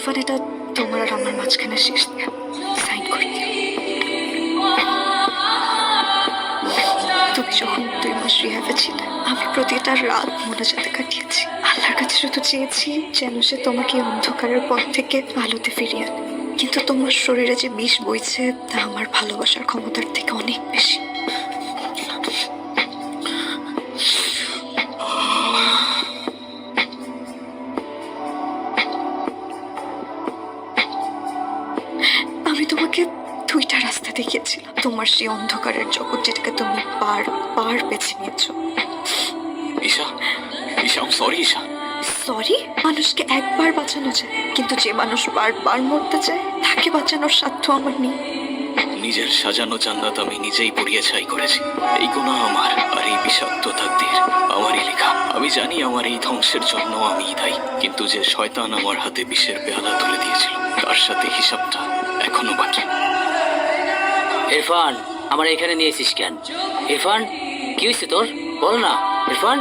ইরফান, এটা তোমার আর আমার মাঝখানে শেষ দিয়া, সাইন করে দিও। তুমি যখন 2 মাস রিহ্যাবে ছিলে, আমি প্রতিটা রাত মোনাজাতে কাটিয়েছি। আল্লাহর কাছে শুধু চেয়েছি যেন সে তোমাকে অন্ধকারের পথ থেকে আলোতে ফিরিয়ে আনে। কিন্তু তোমার শরীরে যে বিষ বইছে তা আমার ভালোবাসার ক্ষমতার থেকে অনেক বেশি। আমি তোমাকে 2টা রাস্তা দেখিয়েছিলাম, তোমার সেই অন্ধকারের জগৎ যেটাকে তুমি বারবার বেছে নিয়েছো। Isha, Isha, I am sorry Isha. Sorry? মানুষকে একবার বাঁচানো যায়, কিন্তু যে মানুষ বারবার মরতে চায় তাকে বাঁচানোর সাধ্য আমার নেই। নিজের সাজানো জান্নাত আমি নিজেই পুড়িয়ে ছাই করেছি। এই গুনাহ আমার, আর এই বিষাক্ত তাকদীর আমারই লেখা। আমি জানি আমার এই ধ্বংসের জন্য আমিই দায়ী, কিন্তু যে শয়তান আমার হাতে বিষের পেয়ালা তুলে দিয়েছিল তার সাথে হিসাবটা এখনো বাকি। ইরফান, আমার এখানে নিয়েছিস কেন? ইরফান, কি হয়েছে তোর? বল না ইরফান।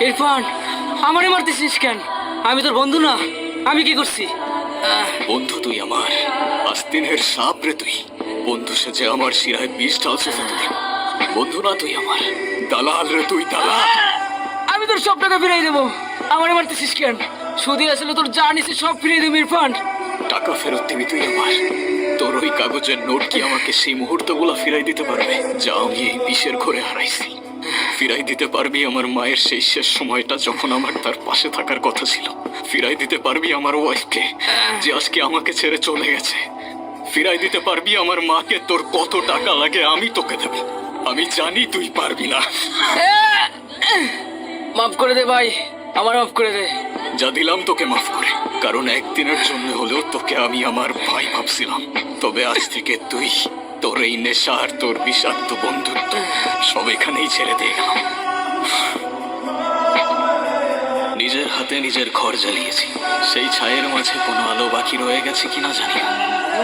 ইরফান, আমারে মারতেছিস কেন? আমি তোর বন্ধু না, আমি কি করছি? বন্ধু তুই আমার, আস্তিনের সাপ রে তুই। বন্ধু সেজে আমার শিরায় বিষ ঢালছিস এতদিন। বন্ধু না তুই আমার, দালাল রে তুই, দালাল। আমি তোর সব টাকা ফিরিয়ে দেবো, আমারে মারতেছিস কেন? সুদী আসলে তোর যা নিছে সব ফিরিয়ে দেবো ইরফান। টাকা ফেরত দিবি তুই আমার। তোর ওই কাগজের নোট কি আমাকে সেই মুহূর্তগুলো ফিরাই দিতে পারবে যা আমি এই বিষের ঘরে হারাইছি? ফিরাই দিতে পারবি আমার মায়ের সেই শেষ সময়টা যখন আমার তার পাশে থাকার কথা ছিল? ফিরাই দিতে পারবি আমার ওয়াইফকে যে আজকে আমাকে ছেড়ে চলে গেছে? ফিরাই দিতে পারবি আমার মাকে? তোর কত টাকা লাগে আমি তোকে দেব। আমি জানি তুই পারবি না। মাফ করে দে ভাই, আমার মাফ করে দে। যা দিলাম তোকে মাফ করে, কারণ একদিনের জন্য হলেও তোকে আমি আমার ভাই ভাবছিলাম। তবে আজ থেকে তুই, তোর এই নেশা আর তোর বিষাক্ত বন্ধুত্ব সব এখানেই ছেড়ে দিয়ে গেলাম। নিজের হাতে নিজের ঘর জ্বালিয়েছি, সেই ছায়ের মাঝে কোনো আলো বাকি রয়ে গেছে কিনা জানি না।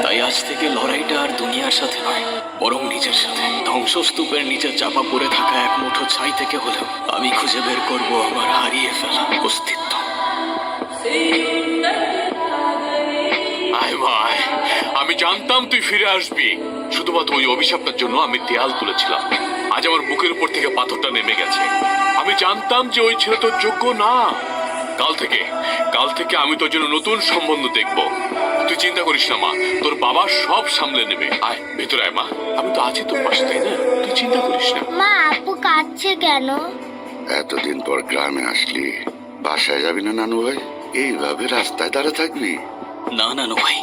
তাই আজ থেকে লড়াইটা আর দুনিয়ার সাথে নয়, বরং নিজের সাথে। ধ্বংসস্তূপের নিচে চাপা পড়ে থাকা এক মুঠো ছাই থেকে হলেও আমি খুঁজে বের করব আমার হারিয়ে ফেলা অস্তিত্ব। আয় ভাই, আমি জানতাম তুই ফিরে আসবি। শুধুমাত্র ওই অভিশাপটার জন্য আমি দেয়াল তুলেছিলাম। আজ আমার বুকের উপর থেকে পাথরটা নেমে গেছে। আমি জানতাম যে ওই ছেলে তোর যোগ্য না। কাল থেকে আমি তোর জন্য নতুন সম্বন্ধ দেখব। তুই চিন্তা করিস না মা, তোর বাবা সব সামলে নেবে। আয় ভেতরে আয় মা, আমি তো আছি তোর পাশে, তাই না? তুই চিন্তা করিস না। মা, আপু কাঁদছে কেন? এতদিন পর গ্রামে আসলি, বাসায় যাবি না নানু ভাই? এইভাবে রাস্তায় দাঁড়িয়ে থাকবি? না নানু ভাই,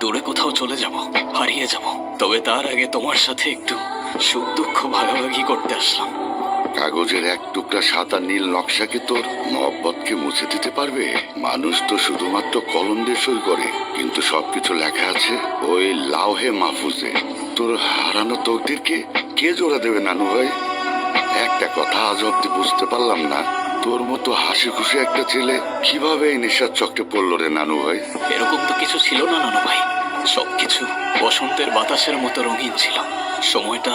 দূরে কোথাও চলে যাব, হারিয়ে যাব। তবে তার আগে তোমার সাথে একটু সুখ দুঃখ ভাগাভাগি করতে আসলাম। কাগজের এক টুকরা সাদা নীল নকশাকে তোর মহব্বতকে মুছে দিতে পারবে? মানুষ তো শুধুমাত্র কলম দিয়ে সই করে, কিন্তু সবকিছু লেখা আছে ওই লাউহে মাহফুজে। তোর হারানো তকদিরকে কে জোড়া দেবে নানু ভাই? একটা কথা আজ অব্দি বুঝতে পারলাম না, তোর মতো হাসি খুশি একটা ছেলে কিভাবে এই নেশার চক্রে পড়লো রে নানু ভাই? এরকম তো কিছু ছিল না নানু ভাই, সবকিছু বসন্তের বাতাসের মতো রঙিন ছিল। সময়টা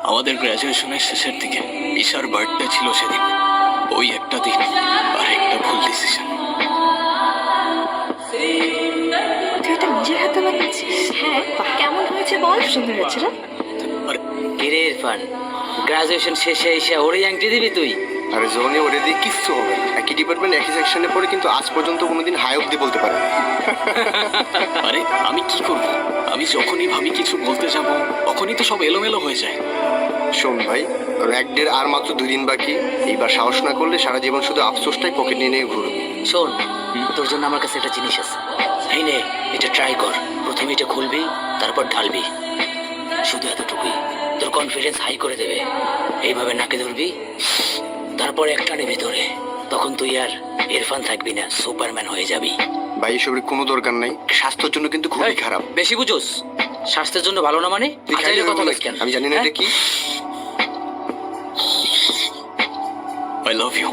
আমাদের গ্র্যাজুয়েশনের শেষের দিকে। ঈশার বার্থডে ছিল সেদিন। ওই একটা দিন আর একটা ভুল ডিসিশন। তুই এটা নিজের হাতে বানিয়েছিস? হ্যাঁ। কেমন হয়েছে বল? সুন্দর হয়েছে না? কিরে ইরফান, গ্রাজুয়েশন শেষে এসে ওরই আংটি দিবি তুই? আরে জোনে ওরে দিয়ে কিচ্ছু হবে না। একই ডিপার্টমেন্ট একই সেকশনে পড়ে, কিন্তু আজ পর্যন্ত কোনোদিন হাই অব্দি বলতে পারে না। আরে আমি কি করব? আমি যখনই ভাবি কিছু বলতে যাব তখনই তো সব এলোমেলো হয়ে যায়। শোন ভাই, র্যাক ডের আর মাত্র 2 দিন বাকি। এইবার সাহস না করলে সারা জীবন শুধু আফসোসটাই পকেট নিয়ে নিয়ে ঘুরবে। শোন, তোর জন্য আমার কাছে একটা জিনিস আছে। এই নে, এটা ট্রাই কর। প্রথমে এটা খুলবি, তারপর ঢালবি। শুধু এতটুকুই, তোর কনফিডেন্স হাই করে দেবে। এইভাবে নাকে ধরবি, তারপর একটা নেবে ধরে। তখন তুই আর ইরফান থাকবি না, সুপারম্যান হয়ে যাবি। ভাই এসবের কোনো দরকার নাই, স্বাস্থ্যের জন্য কিন্তু খুবই খারাপ। বেশি বুঝোস? স্বাস্থ্যের জন্য ভালো না মানে? তুই খাইলে আজাইরে কথা কথা বলিস কেন? আমি জানি না এটা কি। I love you.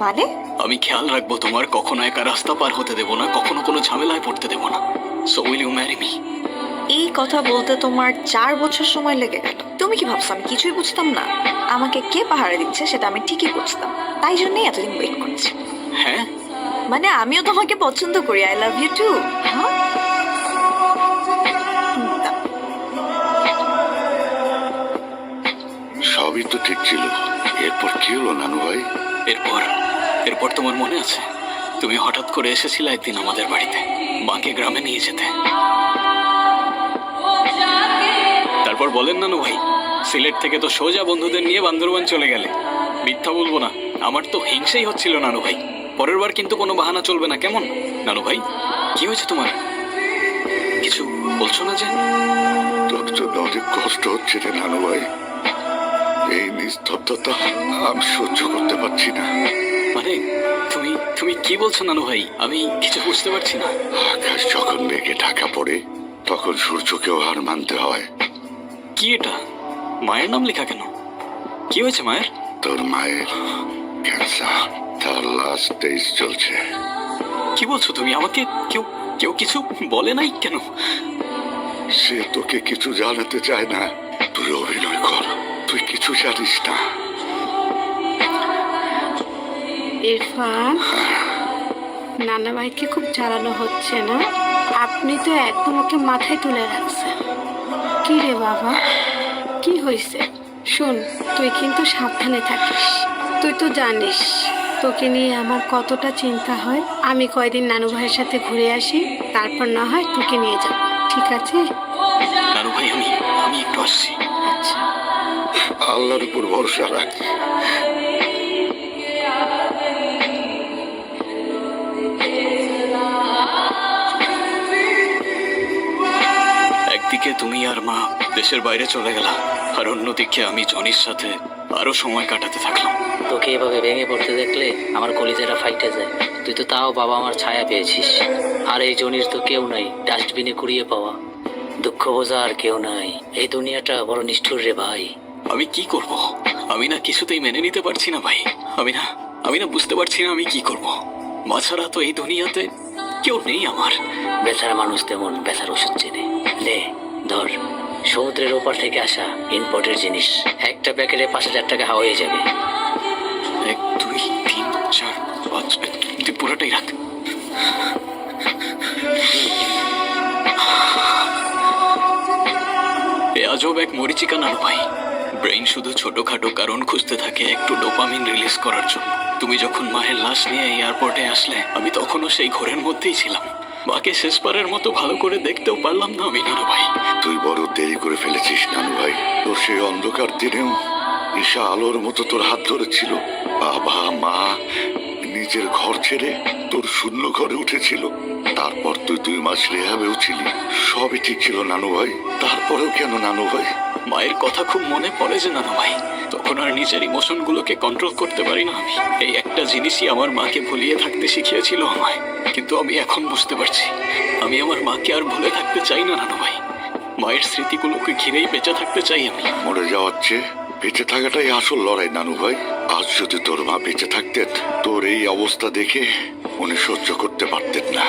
মানে? আমি খেয়াল রাখবো তোমার, কখনো একা রাস্তা পার হতে দেবো না, কখনো কোনো ঝামেলায় পড়তে দেবো না। So will you marry me? এই কথা বলতে তোমার 4 বছর সময় লেগে গেল। তুমি কি ভাবছো আমি কিছুই বুঝতাম না? আমাকে কে পাহারা দিচ্ছে সেটা আমি ঠিকই বুঝতাম, তাই জন্যই এতদিন ওয়েট করছি। হ্যাঁ, মানে আমিও তোমাকে পছন্দ করি, আই লাভ ইউ টু। সবই তো ঠিক ছিল, এরপর কি হলো নানু ভাই? এরপর এরপর তোমার মনে আছে, তুমি হঠাৎ করে এসেছিলে একদিন আমাদের বাড়িতে মাকে গ্রামে নিয়ে যেতে। তারপর বলেন নানু ভাই, সিলেট থেকে তো সোজা বন্ধুদের নিয়ে বান্দরবান চলে গেলে। মিথ্যা বলবো না, আমার তো হিংসেই হচ্ছিল নানু ভাই। পরের বার কিন্তু কোনো বাহানা চলবে না, কেমন? নানু ভাই, কি হয়েছে তোমার? কিছু বলছো না যে? তোর জন্য অনেক কষ্ট হচ্ছে রে নানু ভাই। এই নিস্তব্ধতা আমি সহ্য করতে পারছি না। মানে তুমি তুমি কি বলছো নানু ভাই? আমি কিছু বুঝতে পারছি না। আকাশ যখন মেঘে ঢাকা পড়ে তখন সূর্যকেও হার মানতে হয়। কি এটা? মায়ের নাম লেখা কেন? কি হয়েছে মায়ের? তোর মায়ের ক্যান্সার, তার লাস্ট স্টেজ চলছে। কি বলছো তুমি? আমাকে কেউ কেউ কিছু বলে নাই কেন? সে তোকে কিছু জানাতে চায় না। তুই অভিনয় কর, তুই কিছু জানিস না। ইরফান, নানা ভাইকে খুব জ্বালানো হচ্ছে না? আপনি তো একদম ওকে মাথায় তুলে রাখছেন। কি রে বাবা, কি হয়েছে? শোন, তুই কিন্তু সাবধানে থাকিস। তুই তো জানিস তোকে নিয়ে আমার কতটা চিন্তা হয়। আমি কয়দিন নানু ভাইয়ের সাথে ঘুরে আসি, তারপর না হয় তোকে নিয়ে যাব, ঠিক আছে? নানু ভাই, আমি আমি একটু আসছি। আচ্ছা। আল্লাহর উপর ভরসা রাখ। একদিকে তুমি আর মা দেশের বাইরে চলে গেলা, আর অন্যদিকে আমি জনির সাথে আরো সময় কাটাতে থাকলাম। তোকে এভাবে ভেঙে পড়তে দেখলে আমার কলিজাটা ফাইটে যায়। তুই তো তাও বাবা আমার ছায়া পেয়েছিস, আর এই জনির তো কেউ নাই ডাস্টবিনে কুড়িয়ে পাওয়া। দুঃখ বোঝা আর কেউ নাই। এই দুনিয়াটা বড় নিষ্ঠুর রে ভাই। আমি কি করব? আমি না কিছুতেই মেনে নিতে পারছি না ভাই। আমি না বুঝতে পারছি না আমি কি করব। মা ছাড়া তো এই দুনিয়াতে কেউ নেই আমার। বেচারা মানুষ তেমন বেচার ওষুধ চেনে। নে ধর, সমুদ্রের ওপার থেকে আসা ইম্পোর্টের জিনিস। একটা প্যাকেটে 5,000 টাকা হয়ে যাবে। 1 2 3 4 5, তুই পুরোটাই রাখ। এ আজব এক মরিচিকা নানু ভাই। ব্রেইন শুধু ছোটখাটো কারণ খুঁজতে থাকে একটু ডোপামিন রিলিজ করার জন্য। তুমি যখন মায়ের লাশ নিয়ে এয়ারপোর্টে আসলে, আমি তখনও সেই ঘোরের মধ্যেই ছিলাম। মাকে শেষবারের মতো ভালো করে দেখতেও পারলাম না আমি নানু ভাই। তুই বড় দেরি করে ফেলেছিস নানু ভাই। তোর সেই অন্ধকার দিনেও ঈশা আলোর মতো তোর হাত ধরেছিল। বাবা মা নিজের ঘর ছেড়ে তোর শূন্য ঘরে উঠেছিল। তারপর তুই 2 মাস রেহাবেও ছিলি। সবই ঠিক ছিল নানু ভাই, তারপরেও কেন নানু ভাই? মায়ের কথা খুব মনে পড়ে যে নানু ভাই। তখন আর নিজের ইমোশনগুলোকে কন্ট্রোল করতে পারি না আমি। এই একটা জিনিসই আমার মাকে ভুলিয়ে থাকতে শিখিয়েছিল আমায়। কিন্তু আমি এখন বুঝতে পারছি, আমি আমার মাকে আর ভুলে থাকতে চাই না নানু ভাই। মায়ের স্মৃতিগুলোকে ঘিরেই বেঁচে থাকতে চাই আমি। মরে যাওয়ার চেয়ে বেঁচে থাকাটাই আসল লড়াই নানু ভাই। আজ যদি তোর মা বেঁচে থাকতেন, তোর এই অবস্থা দেখে উনি সহ্য করতে পারতেন না।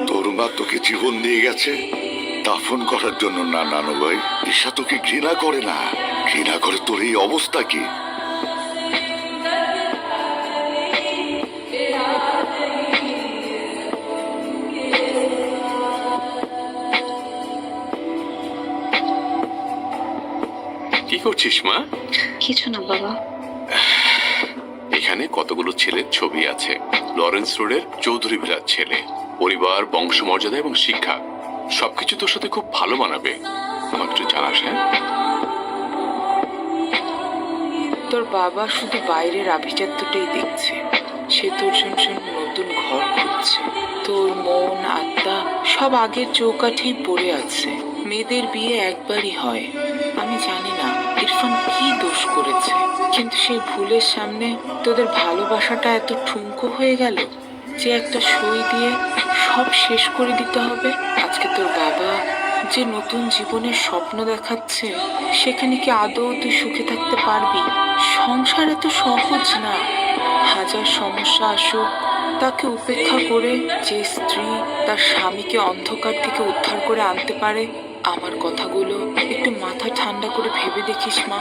তোর মা তোকে জীবন দিয়ে গেছে দাফন করার জন্য না নানু ভাই। ঈশা তোকে ঘৃণা করে না, ঘৃণা করে তোর এই অবস্থা কি। কি করছিস মা? কিছু না বাবা। এখানে কতগুলো ছেলের ছবি আছে। লরেন্স রোডের চৌধুরী ভিলার ছেলে। পরিবার, বংশমর্যাদা এবং শিক্ষা সবকিছু তোর সাথে খুব ভালো মানাবে। আমাকে একটু জানাস, হ্যাঁ? তোর বাবা শুধু বাইরের আভিজাত্যটাই দেখছে। সে তোর জন্য নতুন ঘর খুঁজছে। তোর মন আত্মা সব আগের চৌকাঠেই পড়ে আছে। মেয়েদের বিয়ে একবারই হয়। আমি জানি না ইরফান কি দোষ করেছে, কিন্তু সেই ভুলের সামনে তোদের ভালোবাসাটা এত ঠুনকো হয়ে গেল যে একটা সই দিয়ে সব শেষ করে দিতে হবে। আজকে তোর বাবা যে নতুন জীবনের স্বপ্ন দেখাচ্ছে, সেখানে কি আদৌ তুই সুখে থাকতে পারবি? সংসার এত সহজ না। হাজার সমস্যা আসুক, তাকে উপেক্ষা করে যে স্ত্রী তার স্বামীকে অন্ধকার থেকে উদ্ধার করে আনতে পারে, আমার কথাগুলো একটু মাথা ঠান্ডা করে ভেবে দেখিস মা।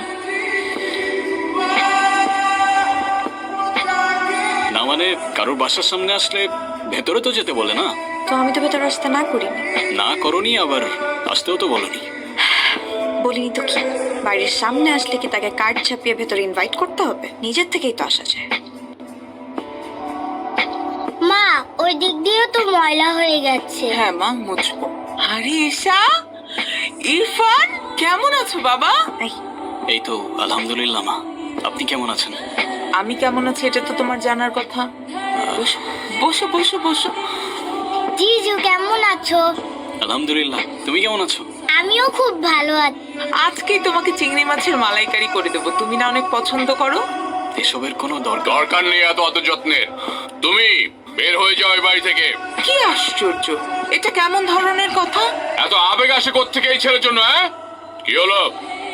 না মানে কারোর বাসার সামনে আসলে ভেতরে তো যেতে বলে না। তো আমি তো ভেতরে আসতে না করিনি। না করনি, আবার আসতেও তো বলনি। বলিনি তো কি, বাড়ির সামনে আসলে কি তাকে কার্ড ছাপিয়ে ভেতরে ইনভাইট করতে হবে? নিজের থেকেই তো আসা যায়। মা, ওই দিক দিয়েও তো ময়লা হয়ে গেছে। হ্যাঁ মা, মুছবো। আরে ঈশা, ইরফান, কেমন আছো বাবা? এই, এই তো আলহামদুলিল্লাহ মা, আপনি কেমন আছেন? আমি কেমন আছি এটা তো তোমার জানার কথা। বসো বসো বসো বসো। জিজু কেমন আছো? আলহামদুলিল্লাহ, তুমি কেমন আছো? আমিও খুব ভালো আছি। আজকেই তোমাকে চিংড়ি মাছের মালাইকারি করে দেবো, তুমি না অনেক পছন্দ করো। এসবের কোনো দরকার দরকার নেই এত অত যত্নের। তুমি বের হয়ে যাও এই বাড়ি থেকে। কি আশ্চর্য, এটা কেমন ধরনের কথা? এত আবেগ আসে কোত্থেকে এই ছেলের জন্য? হ্যাঁ, কি হলো?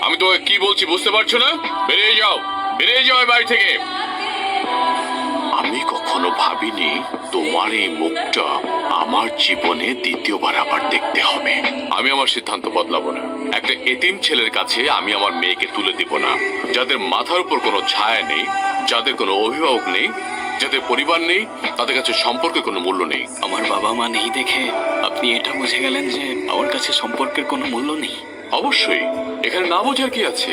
আমি তোকে কি বলছি বুঝতে পারছো না? বেরিয়ে যাও, বেরিয়ে যাও এই বাড়ি থেকে। আমি কখনো ভাবিনি তোমার এই মুখটা আমার জীবনে দ্বিতীয়বার আবার দেখতে হবে। আমি আমার সিদ্ধান্ত বদলাবো না। একটা এতিম ছেলের কাছে আমি আমার মেয়েকে তুলে দিব না, যাদের মাথার উপর কোনো ছায়া নেই, যাদের কোনো অভিভাবক নেই, যাদের পরিবার নেই, তাদের কাছে সম্পর্কের কোনো মূল্য নেই। আমার বাবা মা নেই দেখে আপনি এটা বুঝে গেলেন যে আমার কাছে সম্পর্কের কোনো মূল্য নেই? অবশ্যই, এখানে না বোঝার কি আছে?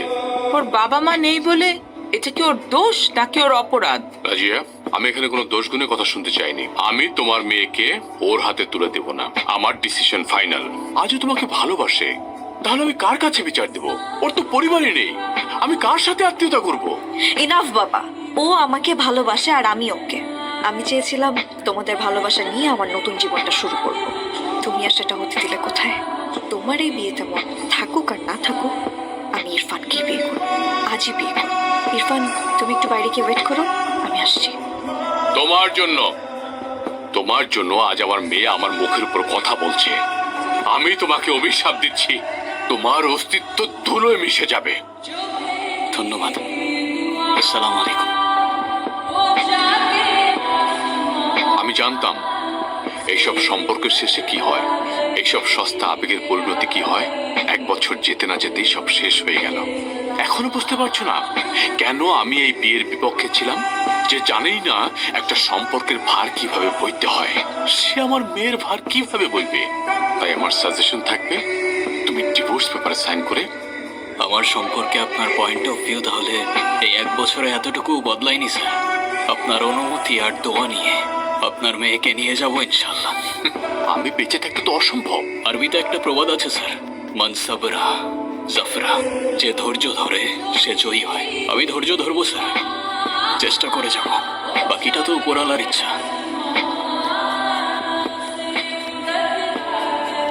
ওর বাবা মা নেই বলে এটা কি ওর দোষ নাকি ওর অপরাধ? রাজিয়া, আমি এখানে কোনো দোষ গুণের কথা শুনতে চাইনি। আমি তোমার মেয়েকে ওর হাতে তুলে দেব না, আমার ডিসিশন ফাইনাল। আজও তোমাকে ভালোবাসে, তাহলে আমি কার কাছে বিচার দেব? ওর তো পরিবারই নেই, আমি কার সাথে আত্মীয়তা করব? ইনাফ বাবা, ও আমাকে ভালোবাসে আর আমি ওকে। আমি চেয়েছিলাম তোমাদের ভালোবাসা নিয়ে আমার নতুন জীবনটা শুরু করব। তুমি আর সেটা হতে দিলে কোথায়? তোমার এই বিয়েতে মন থাকুক আর না থাকুক, আমি ইরফানকেই বিয়ে করব, আজই বিয়ে করব। ইরফান, তুমি একটু বাইরে গিয়ে ওয়েট করো, আমি আসছি। তোমার জন্য আজ আমার মেয়ে আমার মুখের উপর কথা বলছে। আমি তোমাকে অভিশাপ দিচ্ছি, তোমার অস্তিত্ব ধুলোয় মিশে যাবে। ধন্যবাদ। আসসালামু আলাইকুম। আমি জানতাম এইসব সম্পর্কের শেষে কি হয়, এইসব সস্তা আবেগের পরিণতি কি হয়। 1 বছর যেতে না যেতেই সব শেষ হয়ে গেল। এখনো বুঝতে পারছো না কেন আমি এই বিয়ের বিপক্ষে ছিলাম? যে জানেই না একটা সম্পর্কের ভার কিভাবে বইতে হয়, সে আমার মেয়ের ভার কিভাবে বইবে। তাই আমার সাজেশন থাকবে, তুমি ডিভোর্স পেপারে সাইন করে। আমার সম্পর্কে আপনার পয়েন্ট অফ ভিউ তাহলে এই 1 বছরে এতটুকু বদলায়নি স্যার। আপনার অনুমতি আর দোয়া নিয়ে আপনার মেয়েকে নিয়ে যাবো ইনশাল্লাহ। আমি বেঁচে থাকতে তো অসম্ভব। আরবিতে একটা প্রবাদ আছে স্যার, মান সাবরা জাফরা, যে ধৈর্য ধরে সে জয়ী হয়। আমি ধৈর্য ধরবো স্যার, চেষ্টা করে যাব, বাকিটা তো উপরওয়ালার ইচ্ছা।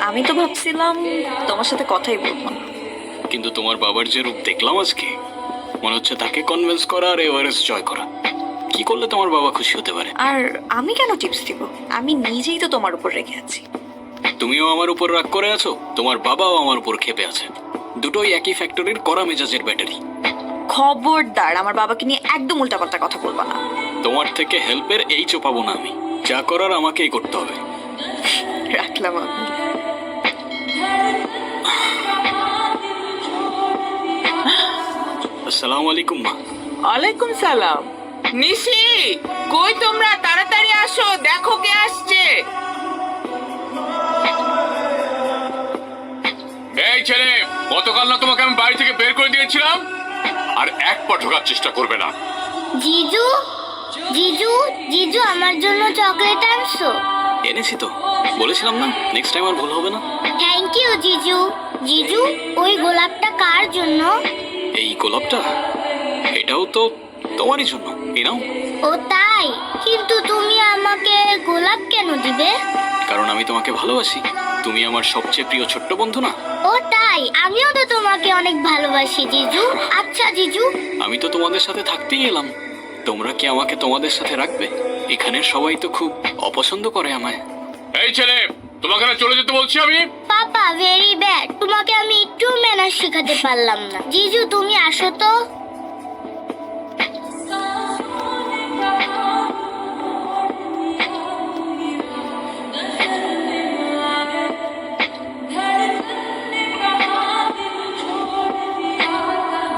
আমি তো ভাবছিলাম তোমার সাথে কথাই বলবো না। কিন্তু তোমার বাবার যে রূপ দেখলাম আজকে, মনে হচ্ছে তাকে কনভিন্স করা আর এভারেস্ট জয় করা। কি করলে তোমার বাবা খুশি হতে পারে? আর আমি কেন টিপস দিব? আমি নিজেই তো তোমার উপর রেগে আছি। তুমিও আমার উপর রাগ করে আছো, তোমার বাবাও আমার উপর ক্ষেপে আছে। দুটোই একই ফ্যাক্টরির কড়া মেজাজের ব্যাটারি। খবরদার আমার বাবাকে নিয়ে একদম উল্টাপাল্টা কথা বলবা না। তোমার থেকে হেল্পের এই পাবো না আমি, যা করার আমাকেই করতে হবে। রাখলাম আমি। আসসালামু আলাইকুম মা। ওয়ালাইকুম সালাম। নিশি, কই তোমরা? তাড়াতাড়ি আসো, দেখো কে আসছে। এই ছেলে, গতকাল না তোমাকে আমি বাড়ি থেকে বের করে দিয়েছিলাম? আর এক পা ঢোকার চেষ্টা করবে না। জিজু, জিজু, জিজু আমার জন্য চকলেট আনছো? এনেছি তো, বলেছিলাম না নেক্সট টাইম আর ভুল হবে না। থ্যাংক ইউ জিজু। জিজু, ওই গোলাপটা কার জন্য? এই গোলাপটা, এটাও তো তোমারই জন্য। এই নাও। ও তাই? কিন্তু তুমি আমাকে গোলাপ কেন দিবে? কারণ আমি তোমাকে ভালোবাসি, তুমি আমার সবচেয়ে প্রিয় ছোট্ট বন্ধু না? ও তাই? আমিও তো তোমাকে অনেক ভালোবাসি জিজু। আচ্ছা জিজু। আমি তো তোমাদের সাথে থাকতেই এলাম, তোমরা কি আমাকে তোমাদের সাথে রাখবে? এখানের সবাই তো খুব অপছন্দ করে আমায়। এই ছেলে, তোমাকে না চলে যেতে বলছি আমি। পাপা ভেরি ব্যাড, তোমাকে আমি একটু ম্যানার শেখাতে পারলাম না। জিজু তুমি আসো তো।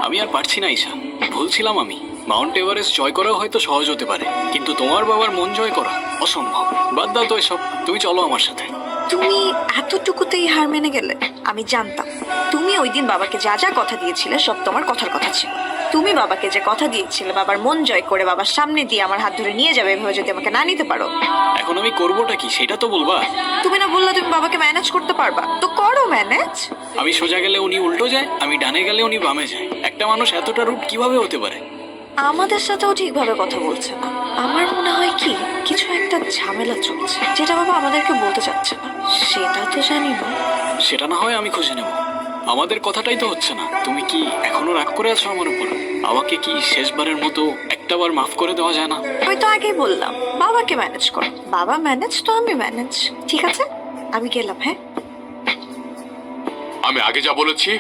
আমি আর পারছি না ঈশা, ভুলছিলাম আমি। মাউন্ট এভারেস্ট জয় করা হয়তো সহজ হতে পারে, কিন্তু তোমার বাবার মন জয় করা অসম্ভব। বাদ দাও তো এসব, তুমি চলো আমার সাথে। তুমি এতটুকুতেই হার মেনে গেলে? আমি জানতাম তুমি ওই দিন বাবাকে যা যা কথা দিয়েছিলে সব তোমার কথার কথা ছিল। তুমি বাবাকে যে কথা দিয়েছিলে বাবার মন জয় করে বাবার সামনে দিয়ে আমার হাত ধরে নিয়ে যাবে, এভাবে যদি আমাকে না নিতে পারো। এখন আমি করবোটা কি সেটা তো বলবা। তুমি না বললে তুমি বাবাকে ম্যানেজ করতে পারবা, তো করো ম্যানেজ। আমি সোজা গেলে উনি উল্টো যায়, আমি ডানে গেলে উনি বামে যায়। একটা মানুষ এতটা রুট কিভাবে হতে পারে? আমাদের সাথেও ঠিকভাবে কথা বলছে না। আমার মনে হয় কি কিছু একটা ঝামেলা চলছে, যেটা বাবা আমাদেরকে বলতে চাচ্ছে না। সেটা তো জানি না। সেটা না হয় আমি খুঁজে নেব। আমাদের কথাটাই তো হচ্ছে না। তুমি কি এখনো রাগ করে আছো আমার উপর? আমাকে কি শেষবারের মতো একটাবার মাফ করে দেওয়া যায় না? আমি তো আগেই বললাম বাবাকে ম্যানেজ করো। বাবা ম্যানেজ তো আমি ম্যানেজ। ঠিক আছে, আমি গেলাম। হ্যাঁ, আমি আগে যা বলেছি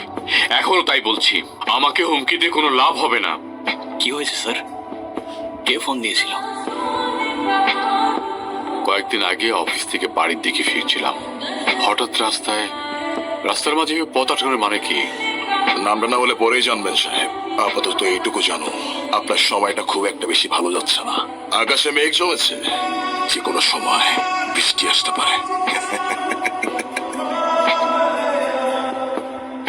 এখনো তাই বলছি, আমাকে হুমকি দিয়ে কোনো লাভ হবে না। কি হয়েছে স্যার? কে ফোন দিয়েছিল? কয়েকদিন আগে অফিস থেকে বাড়ির দিকে ফিরছিলাম, হঠাৎ রাস্তার মাঝে পথ আটকানোর মানে কি? নামটা না বলে পরেই জানবেন সাহেব। আপাতত এইটুকু জানো, আপনার সময়টা খুব একটা বেশি ভালো যাচ্ছে না। আকাশে মেঘ জমেছে, যে কোনো সময় বৃষ্টি আসতে পারে।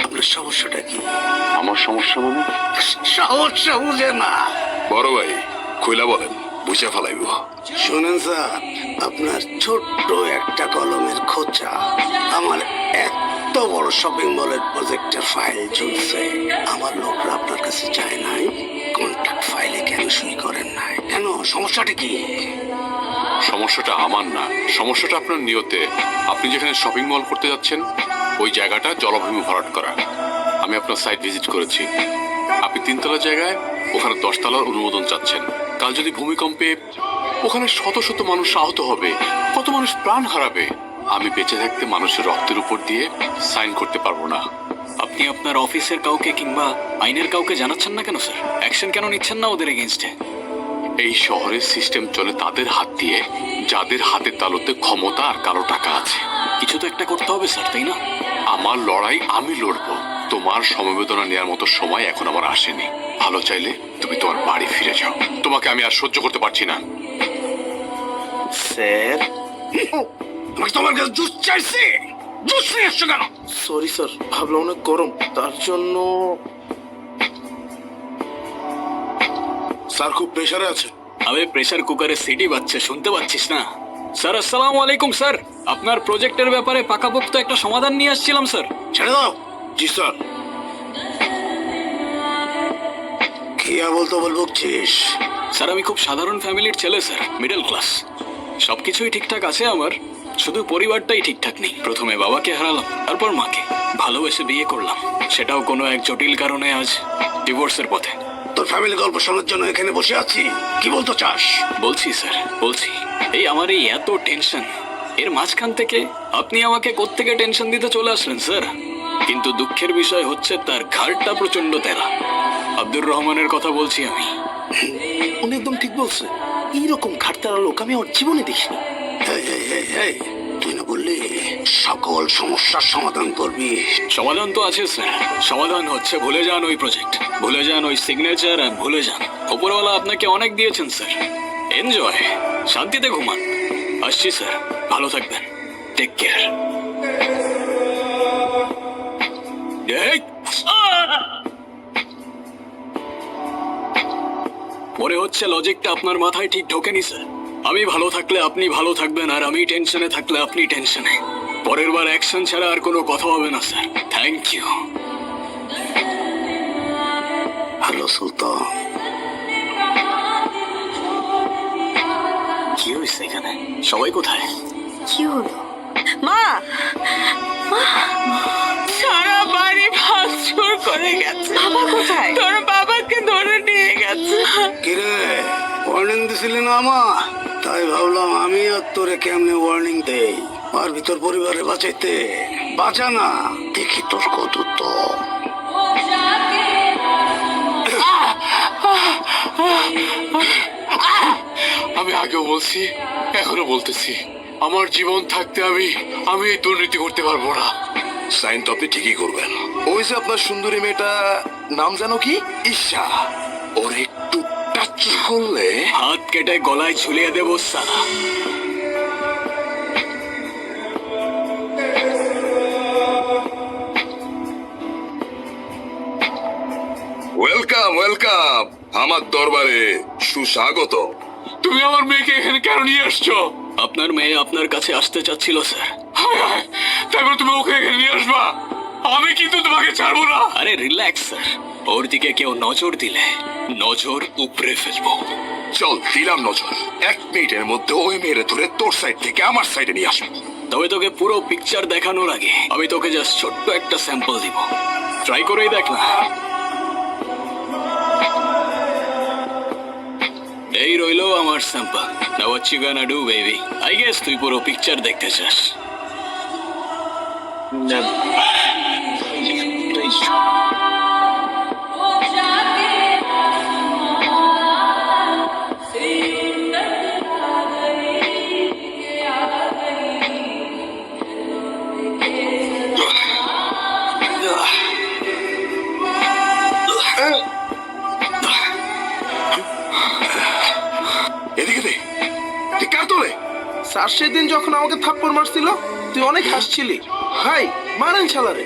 আপনার সমস্যাটা কি? আমার সমস্যা মানে? সমস্যা বুঝে না বড় ভাই, খুইলা বলেন, বুঝে ফেলাইব। শোনেন স্যার, আপনার ছোট্ট একটা কলমের খোঁচা আমার এত বড় শপিং মলের প্রজেক্টের ফাইল চলছে। আমার লোকরা আপনার কাছে যায় নাই, কন্ট্যাক্ট ফাইলে কেন সই করেন নাই? কেন, সমস্যাটা কি? সমস্যাটা আমার না, সমস্যাটা আপনার নিয়তে। আপনি যেখানে শপিং মল করতে যাচ্ছেন ওই জায়গাটা জলাভূমি ভরাট করা। আমি আপনার সাইট ভিজিট করেছি। আপনি 3 তলা জায়গায়, ওখানে 10 তলার অনুমোদন চাচ্ছেন। কাল যদি ভূমিকম্পে ওখানে শত শত মানুষ আহত হবে, কত মানুষ প্রাণ হারাবে। আমি বেঁচে থাকতে মানুষের রক্তের উপর দিয়ে সাইন করতে পারবো না। আপনি আপনার অফিসের কাউকে কিংবা আইনের কাউকে জানাচ্ছেন না কেন স্যার? অ্যাকশন কেন নিচ্ছেন না ওদের এগেনস্টে? এই শহরের সিস্টেম চলে তাদের হাত দিয়ে যাদের হাতের তালুতে ক্ষমতা আর কালো টাকা আছে। কিছু তো একটা করতে হবে স্যার, তাই না? আমার লড়াই আমি লড়বো। তোমার সমবেদনা নেওয়ার মতো সময় এখন আমার আসেনি। ভালো চাইলে তুমি তোমার বাড়ি ফিরে যাও। তোমাকে আমি আর সহ্য করতে পারছি না। স্যার, আমি তোমার কাছে জুস চাইছি, জুস নিয়ে এসছো কেন? সরি স্যার, ভাবলাম অনেক গরম, তার জন্য। স্যার খুব প্রেসারে আছে। আবে প্রেসার কুকারে সিটি বাজছে, শুনতে পাচ্ছিস না? স্যার আসসালামু আলাইকুম স্যার। আপনার প্রজেক্টের ব্যাপারে পাকাপোক্ত একটা সমাধান নিয়ে আসছিলাম স্যার। ছেড়ে দাও। জি স্যার। কি আবল তবল বকছিস? স্যার আমি খুব সাধারণ ফ্যামিলির ছেলে স্যার, মিডল ক্লাস। সবকিছুই ঠিকঠাক আছে আমার, শুধু পরিবারটাই ঠিকঠাক নেই। প্রথমে বাবাকে হারালাম, তারপর মাকে। ভালোবেসে বিয়ে করলাম, সেটাও কোনো এক জটিল কারণে আজ ডিভোর্সের পথে। তোর ফ্যামিলি গল্প শোনার জন্য এখানে বসে আছি, কি বলতে চাস? বলছি স্যার, বলছি। এই আমার এই এত টেনশন, এর মাঝখান থেকে আপনি আমাকে কোত্থেকে টেনশন দিতে চলে আসলেন স্যার। কিন্তু দুঃখের বিষয় হচ্ছে তার ঘাড়টা প্রচন্ড তেরা। আব্দুর রহমানের কথা বলছি আমি। উনি একদম ঠিক বলছে, এইরকম ঘাটতারা লোক আমি ওর জীবনে দেখিনি। তুই না বললি সকল সমস্যার সমাধান করবি? সমাধান তো আছে স্যার। সমাধান হচ্ছে ভুলে যান ওই প্রজেক্ট, ভুলে যান ওই সিগনেচার, আর ভুলে যান ওপরওয়ালা আপনাকে অনেক দিয়েছেন স্যার। এনজয়, শান্তিতে ঘুমান। আসছি স্যার, ভালো থাকবেন। Take care. মনে হচ্ছে লজিকটা আপনার মাথায় ঠিক ঢোকেনি স্যার। আমি ভালো থাকলে আপনি ভালো থাকবেন, আর আমি টেনশনে থাকলে আপনি টেনশনে। পরের বার অ্যাকশন ছাড়া আর কোনো কথা হবে না sir. Thank you. Hello Sultan. কি হয়েছে এখানে? সবাই কোথায়? কি হলো? মা, সারা বাড়ি ভাঙচুর করে গেছে। বাবা কোথায়? তোর বাবাকে ধরে নিয়ে গেছে। কিরে, ওয়ার্নিং দিছিলি না আমার? তাই ভাবলাম আমি আর তোরে কেমনে ওয়ার্নিং দেই। আর ভিতর পরিবারে বাঁচাইতে, বাঁচা না, দেখি তোর কত তো। আমি আগেও বলছি, এখনো বলতেছি, আমার জীবন থাকতে আমি এই দুর্নীতি করতে পারবো না। সাইন তো আপনি ঠিকই করবেন। ওই যে আপনার সুন্দরী মেয়েটা, নাম জানো কি? ঈশা। ওর একটু টাচ করলে হাত কেটে গলায় ঝুলিয়ে দেবো সালা। ওয়েলকাম ওয়েলকাম আমার দরবারে সুস্বাগত। তুমি আমার মেয়েকে এখানে কেন নিয়ে আসছো? আপনার মেয়ে আপনার কাছে আসতে চাচ্ছিল স্যার। হায় হায়, তারপর তুমি ওকে এখানে নিয়ে আসবা? আমি কিন্তু তোমাকে ছাড়বো না। আরে রিল্যাক্স স্যার, ওর দিকে কেউ নজর দিলে নজর উপড়ে ফেলবো। চল দিলাম নজর, 1 মিনিটের মধ্যে ওই মেয়েরে ধরে তোর সাইড থেকে আমার সাইডে নিয়ে আসবো। তবে তোকে পুরো পিকচার দেখানোর আগে আমি তোকে জাস্ট ছোট্ট একটা স্যাম্পল দিব, ট্রাই করেই দেখ না। এই রইলো আমার sample. Now what you gonna do baby? I guess তুই পুরো পিকচার দেখতে চাস। এদিকে দে, তুই কার তোলে? স্যার সেদিন যখন আমাকে থাপ্পড় মারছিল তুই অনেক হাসছিলি। ভাই মারেন শালারে।